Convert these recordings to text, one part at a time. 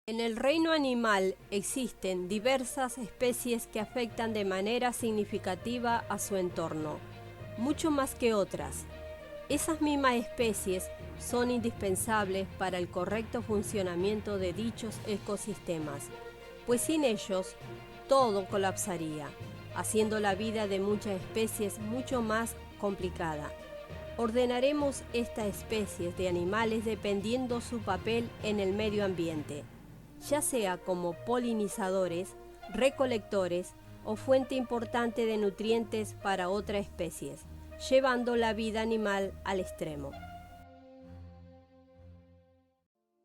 En el reino animal existen diversas especies que afectan de manera significativa a su entorno, mucho más que otras. Esas mismas especies son indispensables para el correcto funcionamiento de dichos ecosistemas, pues sin ellos todo colapsaría, haciendo la vida de muchas especies mucho más complicada. Ordenaremos estas especies de animales dependiendo su papel en el medio ambiente, ya sea como polinizadores, recolectores o fuente importante de nutrientes para otras especies, llevando la vida animal al extremo.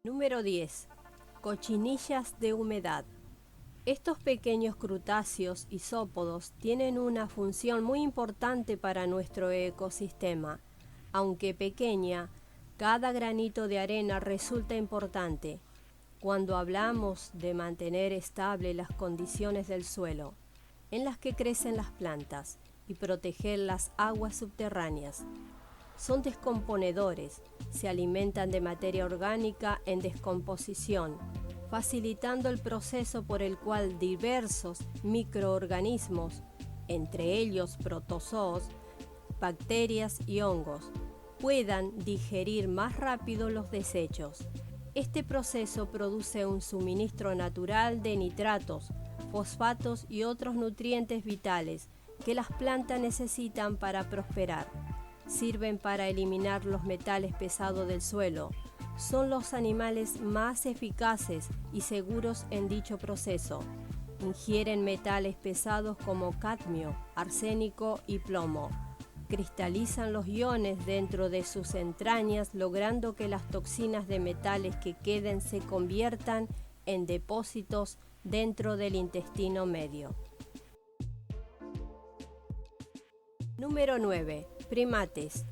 Número 10. Cochinillas de humedad. Estos pequeños crutáceos isópodos tienen una función muy importante para nuestro ecosistema. Aunque pequeña, cada granito de arena resulta importante cuando hablamos de mantener estables las condiciones del suelo en las que crecen las plantas y proteger las aguas subterráneas. Son descomponedores, se alimentan de materia orgánica en descomposición, facilitando el proceso por el cual diversos microorganismos, entre ellos protozoos, bacterias y hongos, puedan digerir más rápido los desechos. Este proceso produce un suministro natural de nitratos, fosfatos y otros nutrientes vitales que las plantas necesitan para prosperar. Sirven para eliminar los metales pesados del suelo. Son los animales más eficaces y seguros en dicho proceso. Ingieren metales pesados como cadmio, arsénico y plomo. Cristalizan los iones dentro de sus entrañas, logrando que las toxinas de metales que queden se conviertan en depósitos dentro del intestino medio. Número 9. Primates.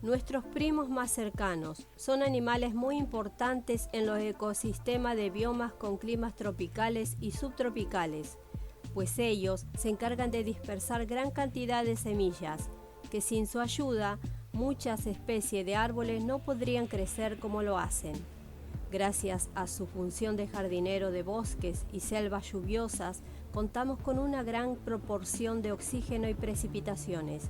Nuestros primos más cercanos son animales muy importantes en los ecosistemas de biomas con climas tropicales y subtropicales, pues ellos se encargan de dispersar gran cantidad de semillas, que sin su ayuda muchas especies de árboles no podrían crecer como lo hacen. Gracias a su función de jardinero de bosques y selvas lluviosas, contamos con una gran proporción de oxígeno y precipitaciones,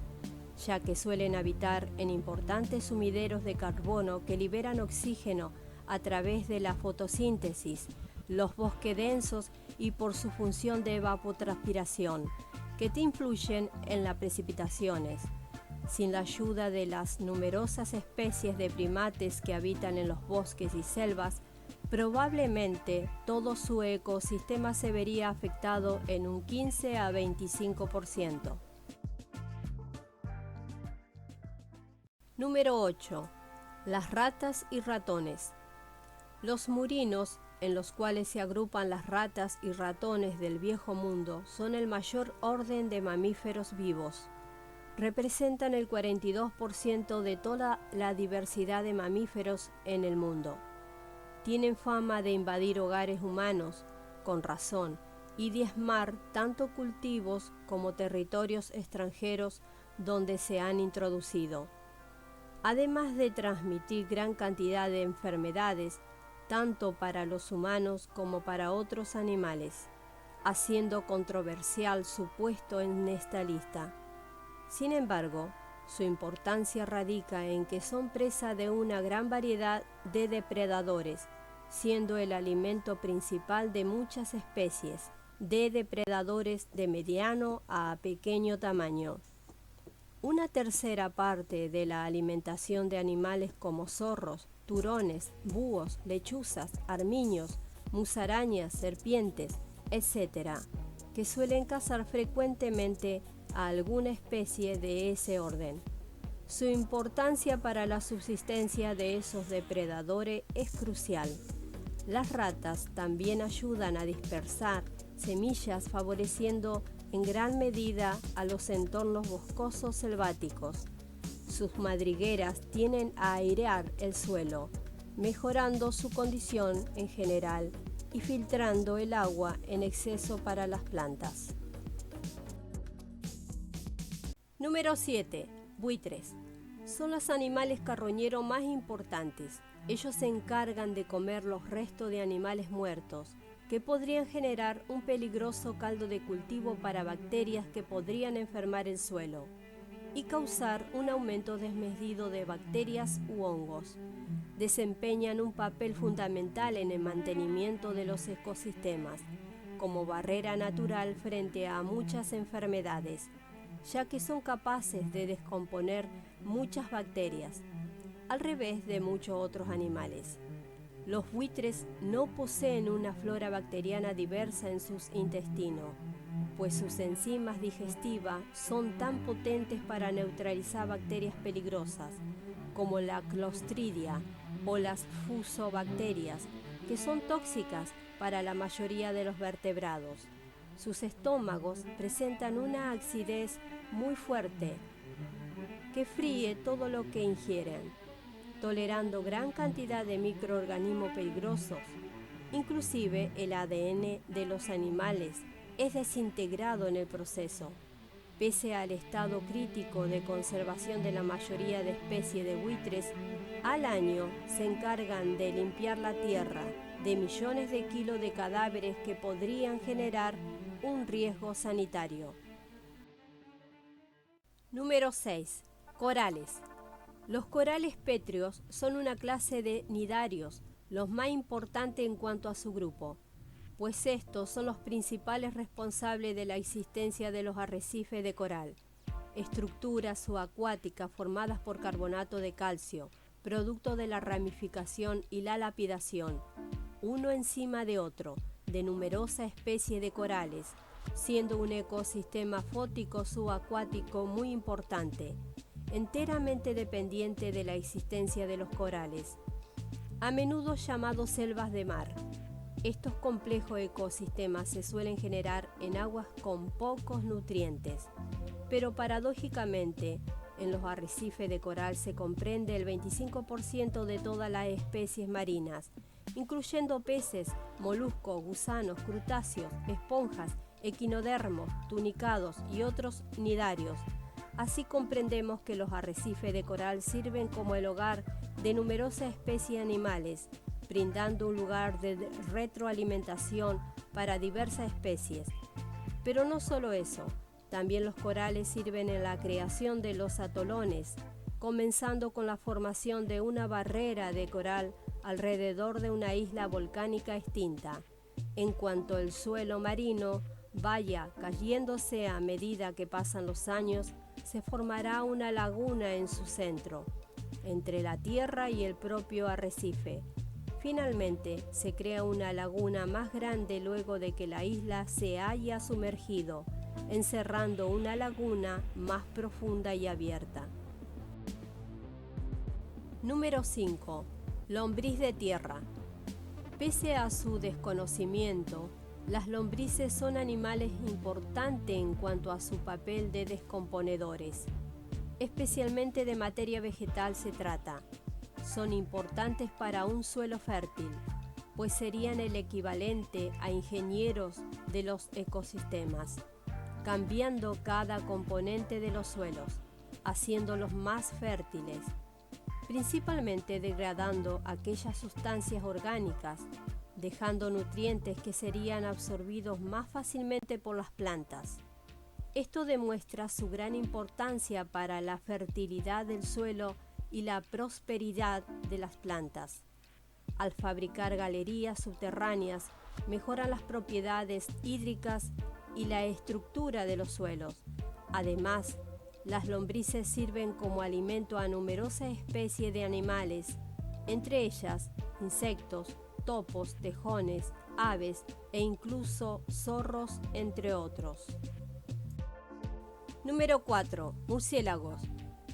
ya que suelen habitar en importantes sumideros de carbono que liberan oxígeno a través de la fotosíntesis, los bosques densos y por su función de evapotranspiración, que te influyen en las precipitaciones. Sin la ayuda de las numerosas especies de primates que habitan en los bosques y selvas, probablemente todo su ecosistema se vería afectado en un 15 a 25%. Número 8. Las ratas y ratones. Los murinos, en los cuales se agrupan las ratas y ratones del Viejo Mundo, son el mayor orden de mamíferos vivos. Representan el 42% de toda la diversidad de mamíferos en el mundo. Tienen fama de invadir hogares humanos, con razón, y diezmar tanto cultivos como territorios extranjeros donde se han introducido. Además de transmitir gran cantidad de enfermedades, tanto para los humanos como para otros animales, haciendo controversial su puesto en esta lista. Sin embargo, su importancia radica en que son presa de una gran variedad de depredadores, siendo el alimento principal de muchas especies de depredadores de mediano a pequeño tamaño. Una tercera parte de la alimentación de animales como zorros, turones, búhos, lechuzas, armiños, musarañas, serpientes, etc., que suelen cazar frecuentemente a alguna especie de ese orden. Su importancia para la subsistencia de esos depredadores es crucial. Las ratas también ayudan a dispersar semillas, favoreciendo en gran medida a los entornos boscosos selváticos. Sus madrigueras tienden a airear el suelo, mejorando su condición en general y filtrando el agua en exceso para las plantas. Número 7. Buitres. Son los animales carroñeros más importantes. Ellos se encargan de comer los restos de animales muertos, que podrían generar un peligroso caldo de cultivo para bacterias que podrían enfermar el suelo y causar un aumento desmedido de bacterias u hongos. Desempeñan un papel fundamental en el mantenimiento de los ecosistemas, como barrera natural frente a muchas enfermedades, ya que son capaces de descomponer muchas bacterias, al revés de muchos otros animales. Los buitres no poseen una flora bacteriana diversa en sus intestinos, pues sus enzimas digestivas son tan potentes para neutralizar bacterias peligrosas, como la Clostridia o las fusobacterias, que son tóxicas para la mayoría de los vertebrados. Sus estómagos presentan una acidez muy fuerte que fríe todo lo que ingieren, tolerando gran cantidad de microorganismos peligrosos. Inclusive el ADN de los animales es desintegrado en el proceso. Pese al estado crítico de conservación de la mayoría de especies de buitres, al año se encargan de limpiar la tierra de millones de kilos de cadáveres que podrían generar un riesgo sanitario. Número 6. Corales. Los corales pétreos son una clase de nidarios, los más importantes en cuanto a su grupo, pues estos son los principales responsables de la existencia de los arrecifes de coral, estructuras subacuáticas formadas por carbonato de calcio, producto de la ramificación y la lapidación, uno encima de otro, de numerosas especies de corales, siendo un ecosistema fótico subacuático muy importante, enteramente dependiente de la existencia de los corales, a menudo llamados selvas de mar. Estos complejos ecosistemas se suelen generar en aguas con pocos nutrientes, pero paradójicamente, en los arrecifes de coral se comprende el 25% de todas las especies marinas, incluyendo peces, moluscos, gusanos, crutáceos, esponjas, equinodermos, tunicados y otros nidarios. Así comprendemos que los arrecifes de coral sirven como el hogar de numerosas especies animales, brindando un lugar de retroalimentación para diversas especies. Pero no solo eso, también los corales sirven en la creación de los atolones, comenzando con la formación de una barrera de coral alrededor de una isla volcánica extinta. En cuanto el suelo marino vaya cayéndose a medida que pasan los años, se formará una laguna en su centro, entre la tierra y el propio arrecife. Finalmente, se crea una laguna más grande luego de que la isla se haya sumergido, encerrando una laguna más profunda y abierta. Número 5. Lombriz de tierra. Pese a su desconocimiento, las lombrices son animales importantes en cuanto a su papel de descomponedores. Especialmente de materia vegetal se trata. Son importantes para un suelo fértil, pues serían el equivalente a ingenieros de los ecosistemas, cambiando cada componente de los suelos, haciéndolos más fértiles, principalmente degradando aquellas sustancias orgánicas, dejando nutrientes que serían absorbidos más fácilmente por las plantas. Esto demuestra su gran importancia para la fertilidad del suelo y la prosperidad de las plantas. Al fabricar galerías subterráneas, mejoran las propiedades hídricas y la estructura de los suelos. Además, las lombrices sirven como alimento a numerosas especies de animales, entre ellas insectos, topos, tejones, aves e incluso zorros, entre otros. Número 4. Murciélagos.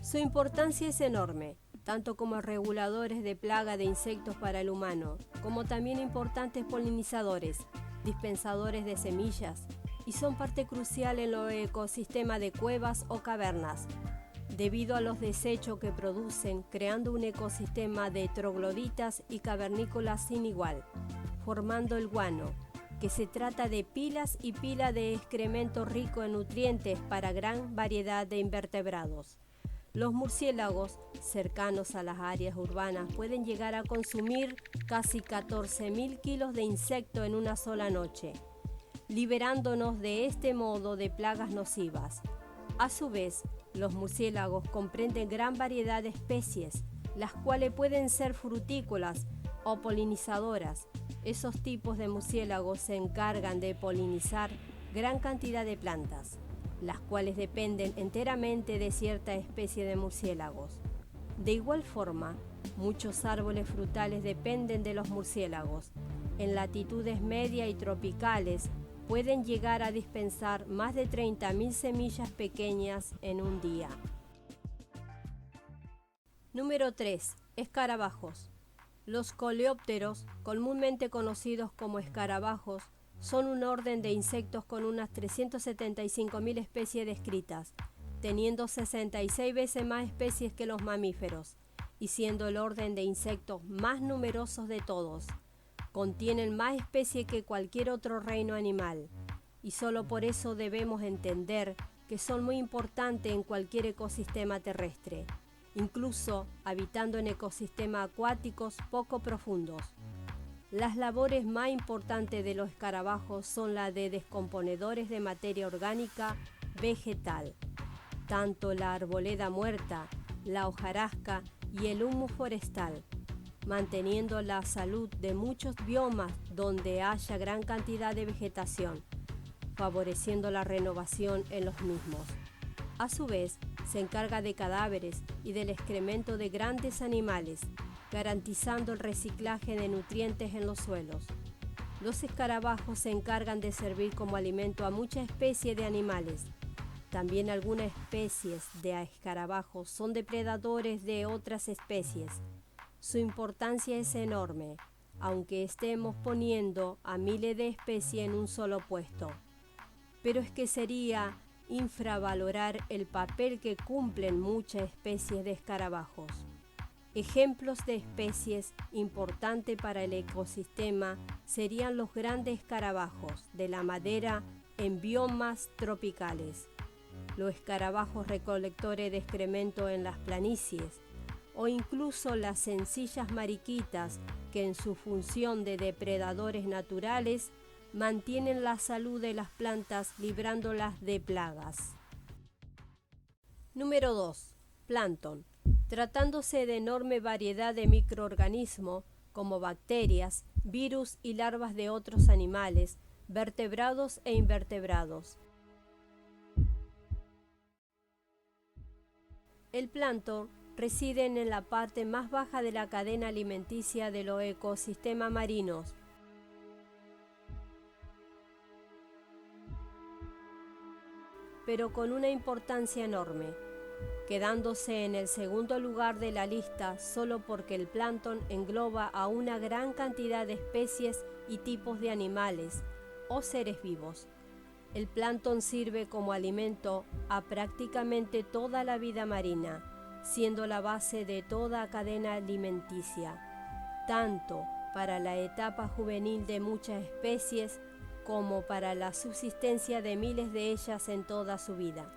Su importancia es enorme, tanto como reguladores de plaga de insectos para el humano, como también importantes polinizadores, dispensadores de semillas, y son parte crucial en los ecosistemas de cuevas o cavernas, debido a los desechos que producen, creando un ecosistema de trogloditas y cavernícolas sin igual, formando el guano, que se trata de pilas y pilas de excremento rico en nutrientes para gran variedad de invertebrados. Los murciélagos cercanos a las áreas urbanas pueden llegar a consumir casi 14.000 kilos de insecto en una sola noche, liberándonos de este modo de plagas nocivas. A su vez, los murciélagos comprenden gran variedad de especies, las cuales pueden ser frutícolas o polinizadoras. Esos tipos de murciélagos se encargan de polinizar gran cantidad de plantas, las cuales dependen enteramente de cierta especie de murciélagos. De igual forma, muchos árboles frutales dependen de los murciélagos. En latitudes media y tropicales pueden llegar a dispensar más de 30.000 semillas pequeñas en un día. Número 3. Escarabajos. Los coleópteros, comúnmente conocidos como escarabajos, son un orden de insectos con unas 375.000 especies descritas, teniendo 66 veces más especies que los mamíferos, y siendo el orden de insectos más numerosos de todos. Contienen más especies que cualquier otro reino animal, y solo por eso debemos entender que son muy importantes en cualquier ecosistema terrestre, incluso habitando en ecosistemas acuáticos poco profundos. Las labores más importantes de los escarabajos son las de descomponedores de materia orgánica vegetal, tanto la arboleda muerta, la hojarasca y el humus forestal, manteniendo la salud de muchos biomas donde haya gran cantidad de vegetación, favoreciendo la renovación en los mismos. A su vez, se encarga de cadáveres y del excremento de grandes animales, garantizando el reciclaje de nutrientes en los suelos. Los escarabajos se encargan de servir como alimento a muchas especies de animales. También algunas especies de escarabajos son depredadores de otras especies. Su importancia es enorme, aunque estemos poniendo a miles de especies en un solo puesto. Pero es que sería infravalorar el papel que cumplen muchas especies de escarabajos. Ejemplos de especies importantes para el ecosistema serían los grandes escarabajos de la madera en biomas tropicales, los escarabajos recolectores de excremento en las planicies, o incluso las sencillas mariquitas que en su función de depredadores naturales mantienen la salud de las plantas librándolas de plagas. Número 2. Plancton. Tratándose de enorme variedad de microorganismos como bacterias, virus y larvas de otros animales, vertebrados e invertebrados. El plancton reside en la parte más baja de la cadena alimenticia de los ecosistemas marinos. Pero con una importancia enorme, quedándose en el segundo lugar de la lista solo porque el plancton engloba a una gran cantidad de especies y tipos de animales o seres vivos. El plancton sirve como alimento a prácticamente toda la vida marina, siendo la base de toda cadena alimenticia, tanto para la etapa juvenil de muchas especies como para la subsistencia de miles de ellas en toda su vida.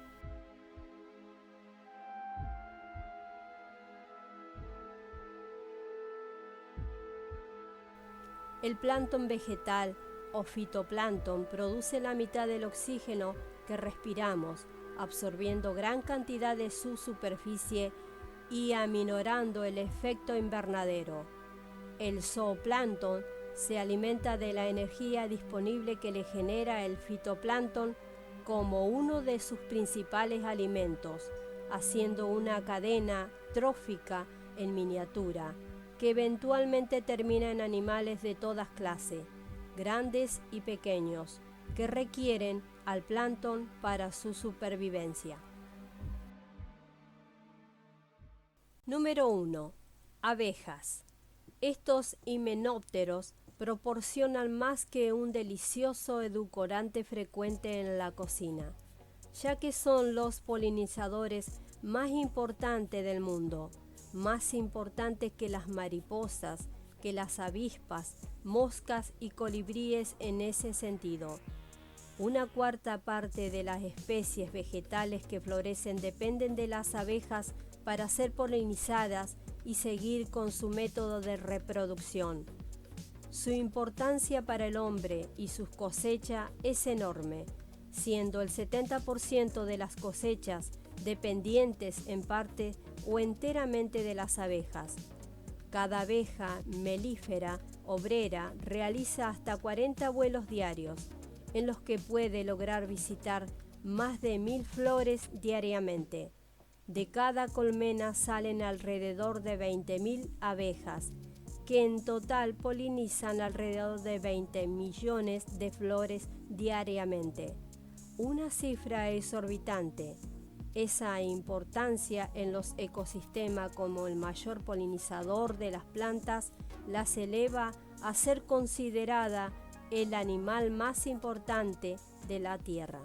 El plancton vegetal o fitoplancton produce la mitad del oxígeno que respiramos, absorbiendo gran cantidad de su superficie y aminorando el efecto invernadero. El zooplancton se alimenta de la energía disponible que le genera el fitoplancton como uno de sus principales alimentos, haciendo una cadena trófica en miniatura, que eventualmente termina en animales de todas clases, grandes y pequeños, que requieren al plancton para su supervivencia. Número 1. Abejas. Estos himenópteros proporcionan más que un delicioso edulcorante frecuente en la cocina, ya que son los polinizadores más importantes del mundo, más importantes que las mariposas, que las avispas, moscas y colibríes en ese sentido. Una cuarta parte de las especies vegetales que florecen dependen de las abejas para ser polinizadas y seguir con su método de reproducción. Su importancia para el hombre y su cosecha es enorme, siendo el 70% de las cosechas dependientes en parte o enteramente de las abejas. Cada abeja melífera obrera realiza hasta 40 vuelos diarios, en los que puede lograr visitar más de 1000 flores diariamente. De cada colmena salen alrededor de 20.000 abejas, que en total polinizan alrededor de 20 millones de flores diariamente. Una cifra exorbitante. Esa importancia en los ecosistemas como el mayor polinizador de las plantas las eleva a ser considerada el animal más importante de la Tierra.